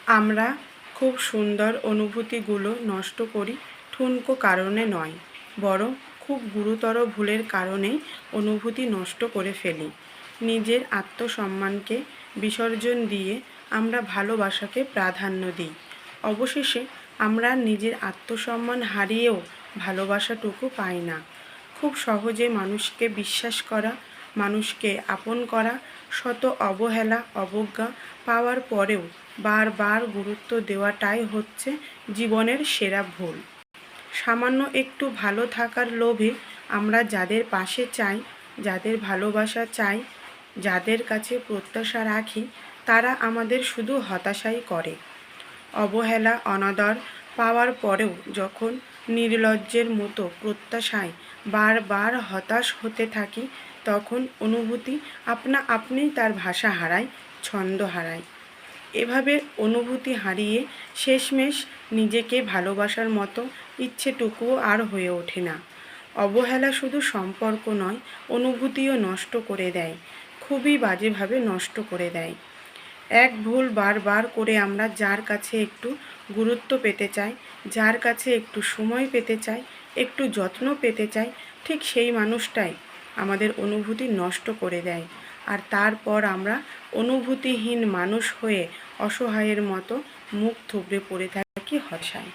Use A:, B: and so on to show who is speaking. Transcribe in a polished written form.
A: আমরা খুব সুন্দর অনুভূতিগুলো নষ্ট করি ঠুনকো কারণে নয়, বরং খুব গুরুতর ভুলের কারণেই অনুভূতি নষ্ট করে ফেলি। নিজের আত্মসম্মানকে বিসর্জন দিয়ে আমরা ভালোবাসাকে প্রাধান্য দিই। অবশেষে আমরা নিজের আত্মসম্মান হারিয়েও ভালোবাসাটুকু পাই না। খুব সহজে মানুষকে বিশ্বাস করা, মানুষকে আপন করা, শত অবহেলা অবজ্ঞা পাওয়ার পরেও বারবার গুরুত্ব দেওয়াটাই হচ্ছে জীবনের সেরা ভুল। সামান্য একটু ভালো থাকার লোভে আমরা যাদের পাশে চাই, যাদের ভালোবাসা চাই, যাদের কাছে প্রত্যাশা রাখি, তারা আমাদের শুধু হতাশাই করে। অবহেলা অনাদর পাওয়ার পরেও যখন নির্লজ্জের মতো প্রত্যাশায় বারবার হতাশ হতে থাকি, তখন অনুভূতি আপনা আপনিই তার ভাষা হারায়, ছন্দ হারায়। এভাবে অনুভূতি হারিয়ে শেষমেশ নিজেকে ভালোবাসার মতো ইচ্ছেটুকুও আর হয়ে ওঠে না। অবহেলা শুধু সম্পর্ক নয়, অনুভূতিও নষ্ট করে দেয়, খুবই বাজেভাবে নষ্ট করে দেয়। এক ভুল বারবার করে আমরা যার কাছে একটু গুরুত্ব পেতে চাই, যার কাছে একটু সময় পেতে চাই, একটু যত্ন পেতে চাই, ঠিক সেই মানুষটাই আমাদের অনুভূতি নষ্ট করে দেয়। আর তারপর আমরা অনুভূতিহীন মানুষ হয়ে অসহায়ের মতো মুখ থুবড়ে পড়ে থাকি হতাশায়।